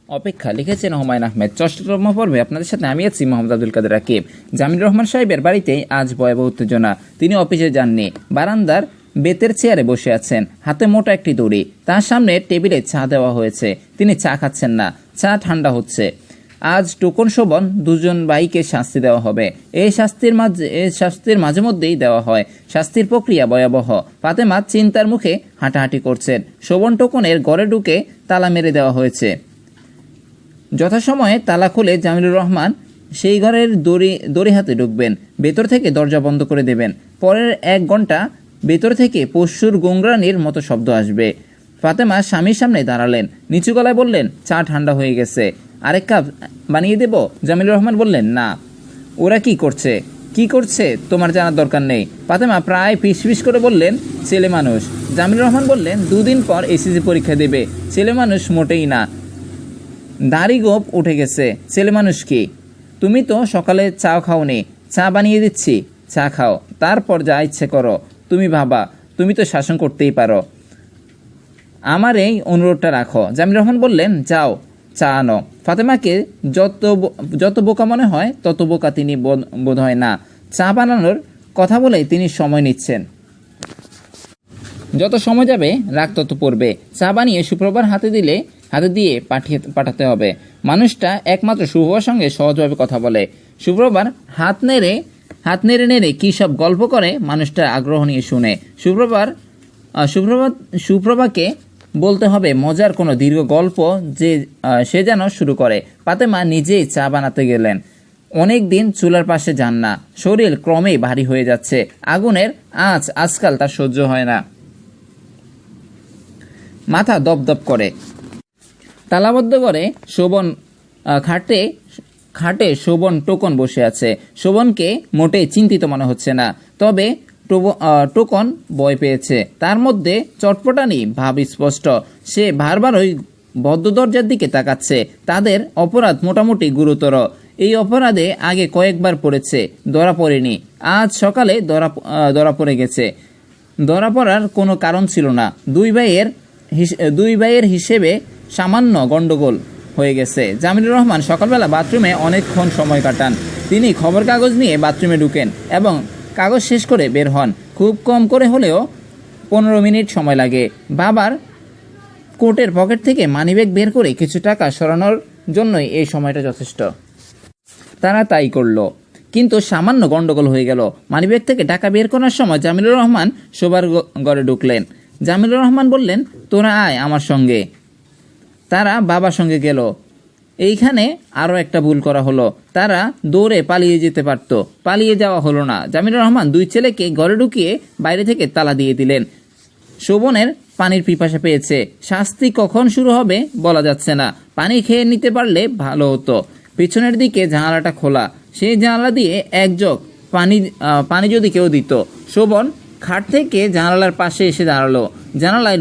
অপেক্ষা লিখেছেন হুমায়ুন আহমেদ। ৬ম পর্বে আপনাদের সাথে আমি আছি মোহাম্মদ আব্দুল কাদের রাকিব। জামিলুর রহমান সাহেবের বাড়িতেই আজ ভয়াবহ উত্তেজনা। তিনি অফিসে যাননি, বারান্দার বেতের চেয়ারে বসে আছেন, হাতে মোটা একটি দড়ি। তার সামনে টেবিলে চা দেওয়া হয়েছে, তিনি চা খাচ্ছেন না, চা ঠান্ডা হচ্ছে। আজ টোকন শোভন দুজন ভাইকে শাস্তি দেওয়া হবে। এই শাস্তির মাঝে মধ্যেই দেওয়া হয়। শাস্তির প্রক্রিয়া ভয়াবহ। ফাতেমা চিন্তার মুখে হাঁটাহাঁটি করছেন। শোভন টোকনের ঘরে ঢুকে তালা মেরে দেওয়া হয়েছে। যথাসময়ে তালা খুলে জামিলুর রহমান সেই ঘরের দড়ি হাতে ঢুকবেন, ভেতর থেকে দরজা বন্ধ করে দেবেন। পরের 1 ঘন্টা ভেতর থেকে পশুর গোংরানির মতো শব্দ আসবে। ফাতেমা স্বামীর সামনে দাঁড়ালেন, নিচু গলায় বললেন, চা ঠান্ডা হয়ে গেছে, আরেক কাপ বানিয়ে দেব? জামিলুর রহমান বললেন, না। ওরা কি করছে তোমার জানার দরকার নেই। ফাতেমা প্রায় ফিসফিস করে বললেন, ছেলে মানুষ। জামিলুর রহমান বললেন, 2 দিন পর এসএসসি পরীক্ষা দেবে, ছেলে মানুষ মোটেই না। দাড়ি গোপ উঠে গেছে, ছেলে মানুষ কি? তুমি তো সকালে চা খাওনি, চা বানিয়ে দিচ্ছি, চা খাও, তারপর যা ইচ্ছে করো। তুমি ভাবা তুমি তো শাসন করতেই পারো, আমার এই অনুরোধটা রাখো। জামিলুর রহমান বললেন, যাও চা আনো। ফাতেমাকে যত বোকা মনে হয় তত বোকা তিনি বোধ হয় না। চা বানানোর কথা বলে তিনি সময় নিচ্ছেন। যত সময় যাবে রাগ তত পড়বে। চা বানিয়ে সুপ্রভার হাতে দিয়ে পাঠাতে হবে। মানুষটা একমাত্র সুপ্রভার সঙ্গে সহজভাবে কথা বলে। সুপ্রভার হাত নেড়ে কী সব গল্প করে মানুষটা আগ্রহ নিয়ে শুনে। সুপ্রভাকে বলতে হবে মজার কোনো দীর্ঘ গল্প যে সে যেন শুরু করে। ফাতেমা নিজেই চা বানাতে গেলেন। অনেক দিন চুলার পাশে যান না, শরীর ক্রমেই ভারী হয়ে যাচ্ছে। আগুনের আঁচ আজকাল তার সহ্য হয় না, মাথা দপদপ করে। তালাবদ্ধ করে শোভন খাটে শোভন টোকন বসে আছে। শোভনকে মোটেই চিন্তিত মনে হচ্ছে না, তবে টোকন ভয় পেয়েছে। তার মধ্যে চটপটানি ভাব স্পষ্ট। সে বারবার ওই বদ্ধ দরজার দিকে তাকাচ্ছে। তাদের অপরাধ মোটামুটি গুরুতর। এই অপরাধে আগে কয়েকবার পড়েছে, ধরা পড়েনি। আজ সকালে ধরা পড়ে গেছে। ধরা পড়ার কোনো কারণ ছিল না। দুই ভাইয়ের হিসেবে সামান্য গন্ডগোল হয়ে গেছে। জামিলুর রহমান সকালবেলা বাথরুমে অনেকক্ষণ সময় কাটান। তিনি খবর কাগজ নিয়ে বাথরুমে ঢুকেন এবং কাগজ শেষ করে বের হন। খুব কম করে হলেও 15 মিনিট সময় লাগে। বাবার কোটের পকেট থেকে মানিব্যাগ বের করে কিছু টাকা সরানোর জন্যই এই সময়টা যথেষ্ট। তারা তাই করল, কিন্তু সামান্য গন্ডগোল হয়ে গেল। মানিব্যাগ থেকে টাকা বের করার সময় জামিলুর রহমান শোবার ঘরে ঢুকলেন। জামিলুর রহমান বললেন, তোরা আয় আমার সঙ্গে। তারা বাবার সঙ্গে গেল। এইখানে আরও একটা ভুল করা হলো। তারা দৌড়ে পালিয়ে যেতে পারত, পালিয়ে যাওয়া হলো না। জামিলুর রহমান 2 ছেলেকে ঘরে ঢুকিয়ে বাইরে থেকে তালা দিয়ে দিলেন। শোভনের পানির পিপাসা পেয়েছে। শাস্তি কখন শুরু হবে বলা যাচ্ছে না। পানি খেয়ে নিতে পারলে ভালো হতো। পিছনের দিকে জানালাটা খোলা, সেই জানালা দিয়ে এক জগ পানি যদি কেউ দিত। শোভন খাট থেকে জানালার পাশে এসে দাঁড়ালো। জানালায়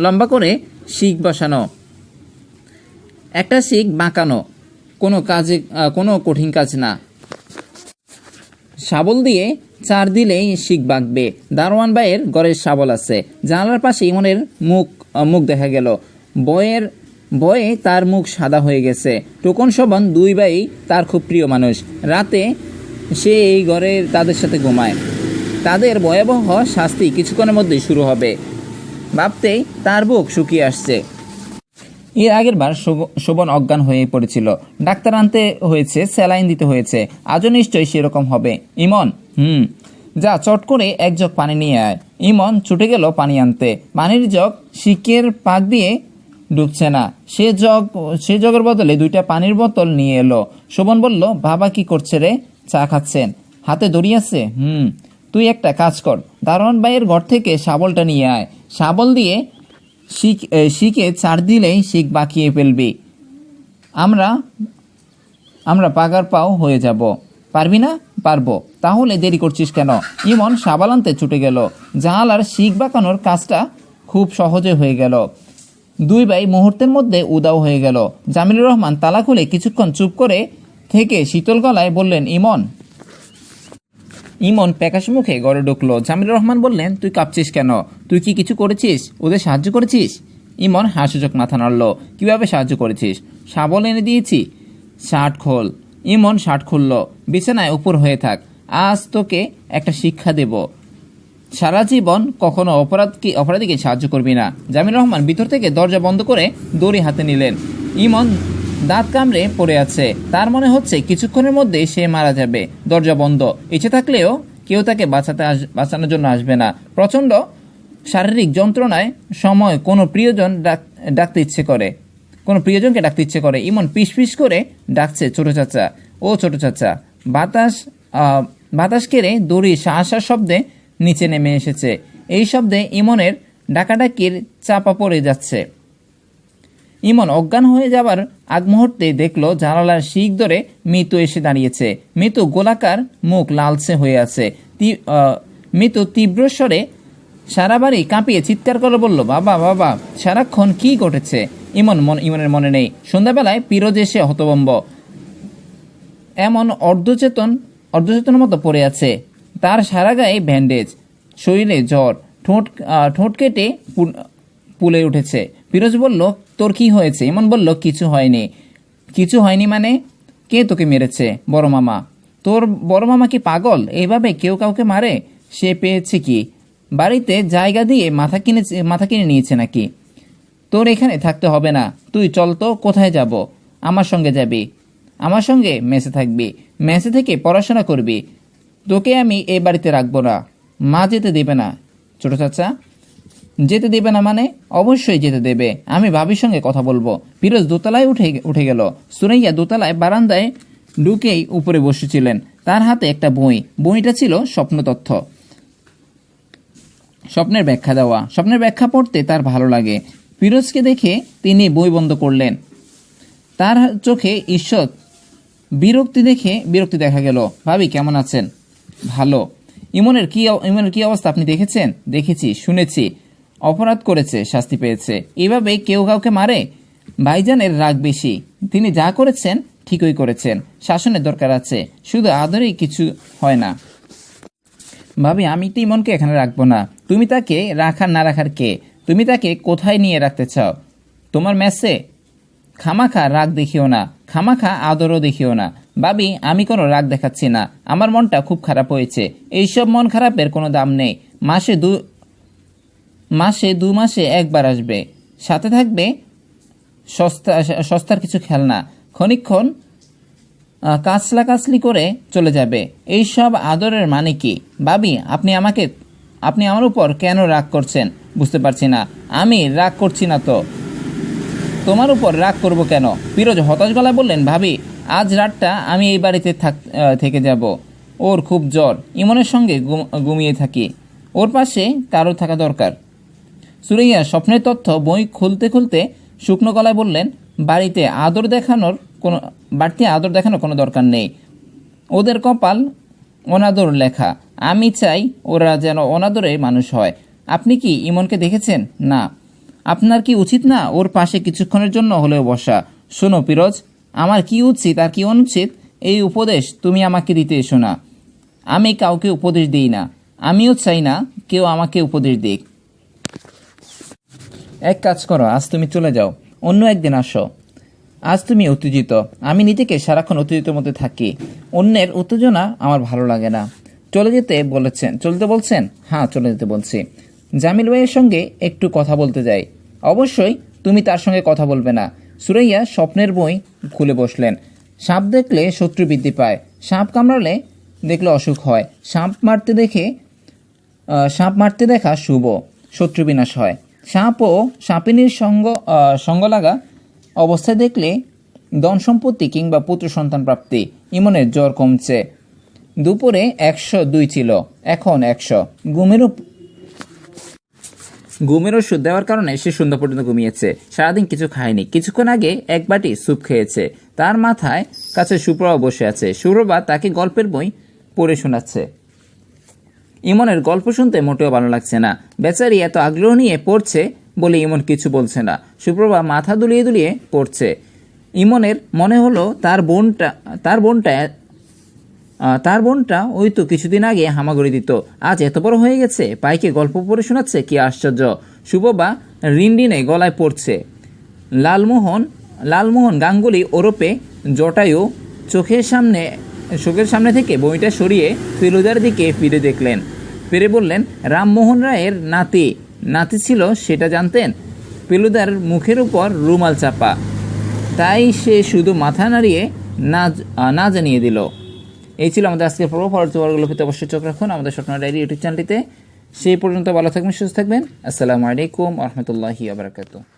লম্বা করে শিক বসানো, একটা শিক বাঁকানো, কোনো কঠিন কাজ না। শাবল দিয়ে 4 দিলেই শিক বাঁকবে। দারোয়ান ভাইয়ের ঘরের শাবল আছে। জানালার পাশে ইমনের মুখ দেখা গেল। বয়ে তার মুখ সাদা হয়ে গেছে। টোকন শোভন 2 ভাই তার খুব প্রিয় মানুষ। রাতে সে এই ঘরে তাদের সাথে ঘুমায়। তাদের ভয়াবহ শাস্তি কিছুক্ষণের মধ্যেই শুরু হবে ভাবতেই তার বুক শুকিয়ে আসছে। এর আগের বার শোভন অজ্ঞান হয়ে পড়েছিল। ডাক্তার আনতে হয়েছে, স্যালাইন দিতে হয়েছে। আজও নিশ্চয়ই সেরকম হবে। ইমন, যা চট করে 1 জগ পানি নিয়ে আয়। ইমন ছুটে গেল পানি আনতে। পানির জগ শিকের পাক দিয়ে ঢুকছে না। সে জগের বদলে 2টা পানির বোতল নিয়ে এলো। শোভন বলল, বাবা কি করছে রে? চা খাচ্ছেন, হাতে দড়ি আছে। তুই একটা কাজ কর, দারোয়ান ভাইয়ের ঘর থেকে শাবলটা নিয়ে আয়। শাবল দিয়ে শিকে 4 দিলেই শিক বাঁকিয়ে ফেলবি। আমরা পাগার পাও হয়ে যাব। পারবি না? পারবো। তাহলে দেরি করছিস কেন? ইমন শাবল আনতে ছুটে গেল। জানালার শিক বাঁকানোর কাজটা খুব সহজে হয়ে গেল। 2 ভাই মুহূর্তের মধ্যে উদাও হয়ে গেল। জামিলুর রহমান তালা খুলে কিছুক্ষণ চুপ করে থেকে শীতল গলায় বললেন, ইমন প্যাকাশ মুখে ঘরে ঢুকলো। জামিলুর রহমান বললেন, তুই কাঁপছিস কেন? তুই কি কিছু করেছিস? ওদের সাহায্য করেছিস? ইমন হাসিচোখ মাথা নাড়ল। কিভাবে সাহায্য করেছিস? শাবল এনে দিয়েছি। শার্ট খোল। ইমন শার্ট খুলল। বিছানায় উপর হয়ে থাক, আজ তোকে একটা শিক্ষা দেব। সারা জীবন কখনো অপরাধীকে সাহায্য করবি না। জামিল রহমান ভিতর থেকে দরজা বন্ধ করে দড়ি হাতে নিলেন। ইমন দাঁত কামড়ে পড়ে আছে। তার মনে হচ্ছে কিছুক্ষণের মধ্যে সে মারা যাবে। দরজা বন্ধ। ইচ্ছে থাকলেও কেউ তাকে বাঁচানোর জন্য আসবে না। প্রচণ্ড শারীরিক যন্ত্রণায় সময় কোনো প্রিয়জনকে ডাকতে ইচ্ছে করে। ইমন পিস করে ডাকছে, ছোট চাচা, ও ছোট চাচা। বাতাস কেড়ে দড়ি শাঁসার শব্দে নিচে নেমে এসেছে। এই শব্দে ইমনের ডাকাডাকির চাপা পড়ে যাচ্ছে। ইমন অজ্ঞান হয়ে যাবার আগ মুহূর্তে দেখলো জানালার শিক ধরে মিতু এসে দাঁড়িয়েছে। মিতু গোলাকার, মুখ লালচে হয়ে আছে। মিতু তীব্র স্বরে সারা বাড়ি কাঁপিয়ে চিৎকার করে বলল, বাবা বাবা, সারাক্ষণ কি ঘটেছে? ইমনের মনে নেই। সন্ধ্যাবেলায় পিরোজ এসে হতভম্ব, এমন অর্ধচেতন মতো পড়ে আছে। তার সারা গায়ে ব্যান্ডেজ, শরীরে জ্বর, ঠোঁট কেটে ফুলে উঠেছে। পিরোজ বলল, তোর কি হয়েছে? ইমন বলল, কিছু হয়নি। কিছু হয়নি মানে? কে তোকে মেরেছে? বড় মামা। তোর বড় মামা কি পাগল? এইভাবে কেউ কাউকে মারে? সে পেয়েছে কি? বাড়িতে জায়গা দিয়ে মাথা কিনে নিয়েছে নাকি? তোর এখানে থাকতে হবে না, তুই চল তো। কোথায় যাব? আমার সঙ্গে যাবি। আমার সঙ্গে মেসে থাকবি, মেসে থেকে পড়াশোনা করবি। তোকে আমি এই বাড়িতে রাখবো না। মা যেতে দেবে না। ছোট চাচা যেতে দেবে না মানে? অবশ্যই যেতে দেবে। আমি ভাবির সঙ্গে কথা বলবো। পিরোজ দোতলায় উঠে গেল। সুরাইয়া দোতলায় বারান্দায় ঢুকেই উপরে বসেছিলেন। তার হাতে একটা বই। বইটা ছিল স্বপ্নতথ্য, স্বপ্নের ব্যাখ্যা দেওয়া। স্বপ্নের ব্যাখ্যা পড়তে তার ভালো লাগে। পিরোজকে দেখে তিনি বই বন্ধ করলেন। তার চোখে ঈষৎ বিরক্তি দেখা গেল। ভাবি কেমন আছেন? ভালো। ইমনের কি অবস্থা আপনি দেখেছেন? দেখেছি, শুনেছি। অপরাধ করেছে, শাস্তি পেয়েছে। এভাবে কেউ কাউকে মারে? ভাইজানের রাগ বেশি। তিনি যা করেছেন ঠিকই করেছেন। শাসনের দরকার আছে, শুধু আদরেই কিছু হয় না। ভাবি, আমি তো ইমনকে এখানে রাখবো না। তুমি তাকে রাখার না রাখার কে? তুমি তাকে কোথায় নিয়ে রাখতে চাও? তোমার মেসে? খামাখা রাগ দেখিও না, খামাখা আদরও দেখিও না। ভাবি, আমি কোনো রাগ দেখাচ্ছি না। আমার মনটা খুব খারাপ হয়েছে। এইসব মন খারাপের কোনো দাম নেই। মাসে দু মাসে একবার আসবে, সাথে থাকবে সস্তার কিছু খেলনা। ক্ষণিকক্ষণ কাছলি করে চলে যাবে। এইসব আদরের মানে কি? ভাবি, আপনি আমার উপর কেন রাগ করছেন বুঝতে পারছি না। আমি রাগ করছি না তো। তোমার উপর রাগ করব কেন? পিরোজ হতাশ গলায় বললেন, ভাবি, আজ রাতটা আমি এই বাড়িতে থেকে যাব। ওর খুব জ্বর। ইমনের সঙ্গে ঘুমিয়ে থাকি। ওর পাশে কারো থাকা দরকার। সুরাইয়া স্বপ্নের তথ্য বই খুলতে খুলতে শুকনো গলায় বললেন, বাড়িতে আদর দেখানোর কোনো দরকার নেই। ওদের কপাল অনাদর লেখা। আমি চাই ওরা যেন অনাদরে মানুষ হয়। আপনি কি ইমনকে দেখেছেন? না। আপনার কি উচিত না ওর পাশে কিছুক্ষণের জন্য হলেও বসা? শোনো পিরোজ, আমার কি উচিত আর কি অনুচিত এই উপদেশ তুমি আমাকে দিতে এসো না। আমি কাউকে উপদেশ দিই না। আমিও চাই না কেউ আমাকে উপদেশ দিক। এক কাজ করো, আজ তুমি চলে যাও, অন্য একদিন আসো। আজ তুমি উত্তেজিত। আমি নিজেকে সারাক্ষণ উত্তেজিতের মধ্যে থাকি। অন্যের উত্তেজনা আমার ভালো লাগে না। চলতে বলছেন? হ্যাঁ, চলে যেতে বলছি। জামিল ভাইয়ের সঙ্গে একটু কথা বলতে যাই। অবশ্যই তুমি তার সঙ্গে কথা বলবে না। সুরাইয়া স্বপ্নের বই খুলে বসলেন। সাপ দেখলে শত্রু বৃদ্ধি পায়, সাপ কামড়ালে দেখলে অসুখ হয়, সাপ মারতে দেখা শুভ, শত্রু বিনাশ হয়। সাপ ও সাপিনীর সঙ্গ লাগা অবস্থায় দেখলে ধন সম্পত্তি কিংবা পুত্র সন্তান প্রাপ্তি। ইমনের জ্বর কমছে। দুপুরে 102 ছিল, এখন 100। ঘুমের ওষুধ দেওয়ার কারণে সে সন্ধ্যা পর্যন্ত ঘুমিয়েছে। সারাদিন কিছু খায়নি। কিছুক্ষণ আগে এক বাটি স্যুপ খেয়েছে। তার মাথায় কাছে সুপ্রভা বসে আছে। সুপ্রভা তাকে গল্পের বই পড়ে শোনাচ্ছে। ইমনের গল্প শুনতে মোটেও ভালো লাগছে না। বেচারি এত আগ্রহ নিয়ে পড়ছে বলে ইমন কিছু বলছে না। সুপ্রভা মাথা দুলিয়ে পড়ছে। ইমনের মনে হলো তার বোনটা ওই তো কিছুদিন আগে হামাগুড়ি দিত, আজ এত বড় হয়ে গেছে, পাইকে গল্প পড়ে শোনাচ্ছে। কি আশ্চর্য! সুপ্রভা রিনরিনে গলায় পড়ছে। লালমোহন গাঙ্গুলি ওরফে জটায়ু চোখের সামনে থেকে বইটা সরিয়ে ফেলুদার দিকে ফিরে দেখলেন, ফিরে বললেন, রামমোহন রায়ের নাতি ছিল সেটা জানতেন? ফেলুদার মুখের উপর রুমাল চাপা, তাই সে শুধু মাথা নাড়িয়ে না জানিয়ে দিল। এই ছিল আমাদের আজকের পর্ব। পরবর্তী পর্বগুলো পেতে অবশ্যই চোখ রাখুন আমাদের স্বপ্ন ডায়েরি ইউটিউব চ্যানেলটিতে। সেই পর্যন্ত ভালো থাকবেন, সুস্থ থাকবেন। আসসালামু আলাইকুম ওয়া রাহমাতুল্লাহি ওয়া বারাকাতুহু।